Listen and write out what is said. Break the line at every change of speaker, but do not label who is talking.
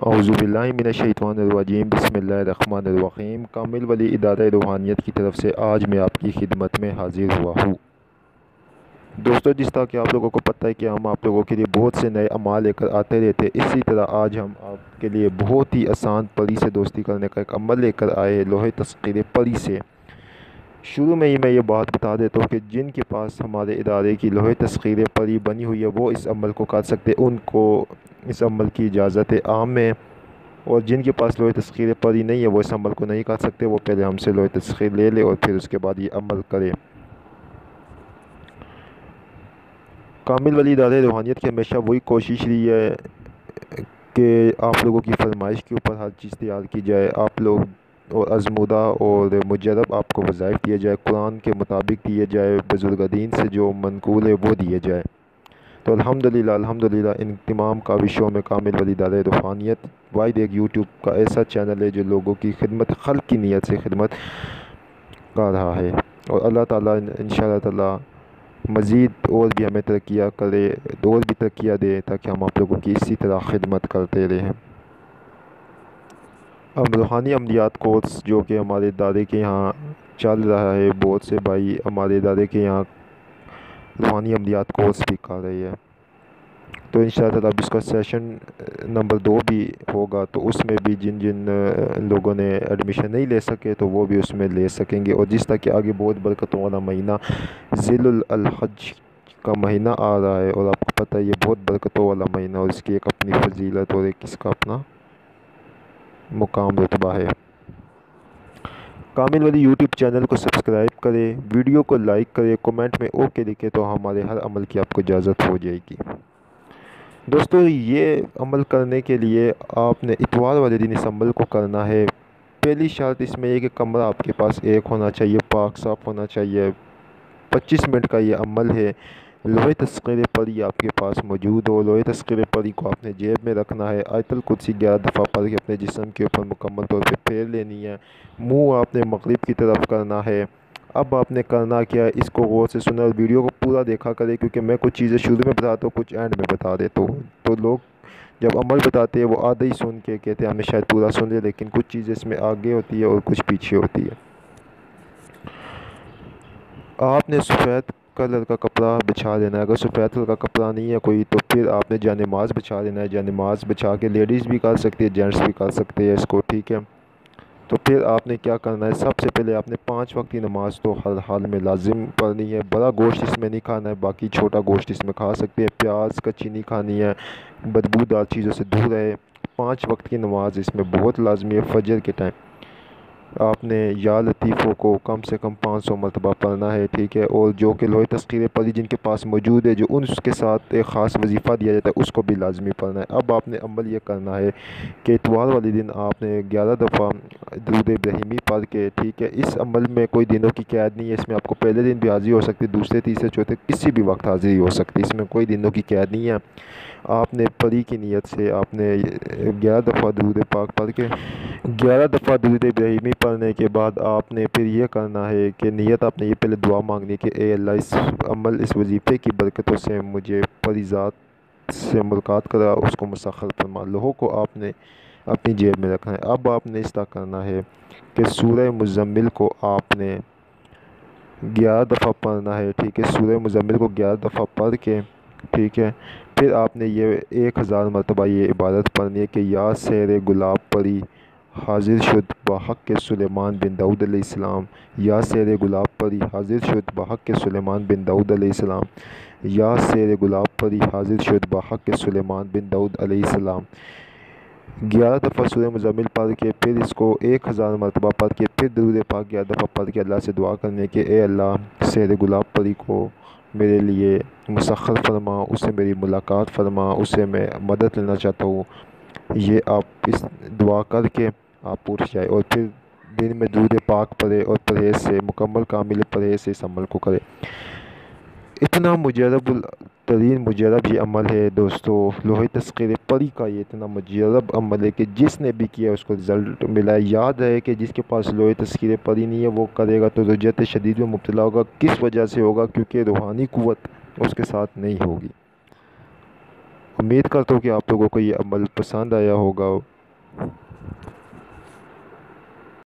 اعوذ باللہ من الشیطان الرجیم، بسم اللہ الرحمن الرحیم۔ کامل ولی ادارہ روحانیت کی طرف سے آج میں آپ کی خدمت میں حاضر ہوا ہوں۔ دوستو، جس طرح کہ آپ لوگوں کو پتہ ہے کہ ہم آپ لوگوں کے لیے بہت سے نئے عمال لے کر آتے رہتے ہیں، اسی طرح آج ہم آپ کے لیے بہت ہی آسان پری سے دوستی کرنے کا ایک عمل لے کر آئے ہیں، لوح تسخیر پری سے۔ شروع میں ہی میں یہ بات بتا دیتا ہوں کہ جن کے پاس ہمارے ادارے کی لوح تسخیر پری بنی ہوئی ہے وہ اس عمل کو کر سکتے، ان کو اس عمل کی اجازت عام ہے، اور جن کے پاس لوح تسخیر پری نہیں ہے وہ اس عمل کو نہیں کر سکتے، وہ پہلے ہم سے لوح تسخیر لے لے اور پھر اس کے بعد یہ عمل کرے۔ کامل ولی ادارہ روحانیت کی ہمیشہ وہی کوشش رہی ہے کہ آپ لوگوں کی فرمائش کے اوپر ہر چیز تیار کی جائے، آپ لوگ اور آزمودہ اور مجرب آپ کو وظائف دیے جائے، قرآن کے مطابق دیے جائے، بزرگ دین سے جو منقول ہے وہ دیے جائے۔ تو الحمدللہ ان تمام کاوشوں میں کامل ولی ادارہ روحانیت واحد ایک یوٹیوب کا ایسا چینل ہے جو لوگوں کی خدمت، خلق کی نیت سے خدمت کر رہا ہے، اور اللہ تعالیٰ انشاءاللہ تعالیٰ مزید اور بھی ہمیں ترقیاں کرے، اور بھی ترقیاں دے، تاکہ ہم آپ لوگوں کی اسی طرح خدمت کرتے رہیں۔ اب روحانی عملیات کورس جو کہ ہمارے ادارے کے یہاں چل رہا ہے، بہت سے بھائی ہمارے ادارے کے یہاں روحانی عملیات کورس بھی کر رہے ہیں، تو انشاءاللہ تعالیٰ اب اس کا سیشن نمبر 2 بھی ہوگا، تو اس میں بھی جن جن لوگوں نے ایڈمیشن نہیں لے سکے تو وہ بھی اس میں لے سکیں گے۔ اور جس طرح کہ آگے بہت برکتوں والا مہینہ ذی الحج کا مہینہ آ رہا ہے، اور آپ کو پتہ ہے یہ بہت برکتوں والا مہینہ، اور اس کی ایک اپنی فضیلت اور ایک اس کا اپنا مقام رتبہ ہے۔ کامل ولی یوٹیوب چینل کو سبسکرائب کرے، ویڈیو کو لائک کرے، کومنٹ میں اوکے لکھے تو ہمارے ہر عمل کی آپ کو اجازت ہو جائے گی۔ دوستو، یہ عمل کرنے کے لیے آپ نے اتوار والے دن اس عمل کو کرنا ہے۔ پہلی شرط اس میں یہ کہ کمرہ آپ کے پاس ایک ہونا چاہیے، پاک صاف ہونا چاہیے۔ 25 منٹ کا یہ عمل ہے۔ لوح تسخیر پری آپ کے پاس موجود ہو، لوح تسخیر پری کو آپ نے جیب میں رکھنا ہے، آیت الکرسی 11 دفعہ پڑھ کے اپنے جسم کے اوپر مکمل طور پہ پھیر لینی ہے۔ منہ آپ نے مغرب کی طرف کرنا ہے۔ اب آپ نے کرنا کیا ہے، اس کو غور سے سنا اور ویڈیو کو پورا دیکھا کرے، کیونکہ میں کچھ چیزیں شروع میں بتاتا ہوں، کچھ اینڈ میں بتا دیتا ہوں، تو لوگ جب عمل بتاتے ہیں وہ آدھا ہی سن کے کہتے ہیں ہمیں شاید پورا سن لے، لیکن کچھ چیزیں اس میں آگے ہوتی ہے اور کچھ پیچھے ہوتی ہے۔ آپ نے سفید کلر کا کپڑا بچھا لینا ہے، اگر سفید کلر کا کپڑا نہیں ہے کوئی تو پھر آپ نے جانماز بچھا لینا ہے۔ جانماز بچھا کے لیڈیز بھی کر سکتی ہے، جینٹس بھی کر سکتے ہیں اس کو، ٹھیک ہے۔ تو پھر آپ نے کیا کرنا ہے، سب سے پہلے آپ نے 5 وقت کی نماز تو ہر حال میں لازم پڑھنی ہے۔ بڑا گوشت اس میں نہیں کھانا ہے، باقی چھوٹا گوشت اس میں کھا سکتے ہیں۔ پیاز کچی نہیں کھانی ہے، بدبودار چیزوں سے دور رہے۔ 5 وقت کی نماز اس میں بہت لازمی ہے۔ فجر کے ٹائم آپ نے یا لطیفوں کو کم سے کم 500 مرتبہ پڑھنا ہے، ٹھیک ہے۔ اور جو کہ لوح تسخیر پری جن کے پاس موجود ہے، جو اس کے ساتھ ایک خاص وظیفہ دیا جاتا ہے، اس کو بھی لازمی پڑھنا ہے۔ اب آپ نے عمل یہ کرنا ہے کہ اتوار والے دن آپ نے 11 دفعہ درود ابراہیمی پڑھ کے، ٹھیک ہے۔ اس عمل میں کوئی دنوں کی قید نہیں ہے، اس میں آپ کو پہلے دن بھی حاضری ہو سکتی ہے، دوسرے تیسرے چوتھے کسی بھی وقت حاضری ہو سکتی ہے، اس میں کوئی دنوں کی قید نہیں ہے۔ آپ نے پری کی نیت سے آپ نے 11 دفعہ درود پاک پڑھ کے 11 دفعہ درود ابراہیمی پڑھنے کے بعد آپ نے پھر یہ کرنا ہے کہ نیت آپ نے یہ پہلے دعا مانگنی کہ اے اللہ، اس عمل، اس وظیفے کی برکتوں سے مجھے پری ذات سے ملاقات کرا، اس کو مسخر فرما۔ لوحوں کو آپ نے اپنی جیب میں رکھنا ہے۔ اب آپ نے اس طرح کرنا ہے کہ سورہ مزمل کو آپ نے 11 دفعہ پڑھنا ہے، ٹھیک ہے۔ سورہ مزمل کو 11 دفعہ پڑھ کے، ٹھیک ہے، پھر آپ نے یہ 1000 مرتبہ یہ عبادت پڑھنی ہے کہ یا سیر گلاب پری حاضر شد بحق کے سلیمان بن داؤد علیہ السلام، یا سیر گلاب پری حاضر شد بحق کے سلیمان بن داؤد علیہ السلام، یا سیر گلاب پری حاضر شد بحق کے سلیمان بن داؤد علیہ السلام۔ 11 دفعہ سورہ مزمل پڑھ کے پھر اس کو 1000 مرتبہ پڑھ کے پھر درود پاک 11 دفعہ پڑھ کے اللہ سے دعا کرنے کہ اے اللہ، سیر گلاب پری کو میرے لیے مسخر فرما، اسے میری ملاقات فرما، اسے میں مدد لینا چاہتا ہوں۔ یہ آپ اس دعا کر کے آپ اٹھ جائے، اور پھر دن میں درود پاک پڑھے اور پرہیز سے، مکمل کامل پرہیز سے اس عمل کو کرے۔ اتنا مجرب ترین مجرب یہ عمل ہے دوستو، لوح تسخیر پری کا یہ اتنا مجرب عمل ہے کہ جس نے بھی کیا اس کو رزلٹ ملا ہے۔ یاد رہے کہ جس کے پاس لوح تسخیر پری نہیں ہے وہ کرے گا تو رجعت شدید میں مبتلا ہوگا۔ کس وجہ سے ہوگا؟ کیونکہ روحانی قوت اس کے ساتھ نہیں ہوگی۔ امید کرتا ہوں کہ آپ لوگوں کو یہ عمل پسند آیا ہوگا.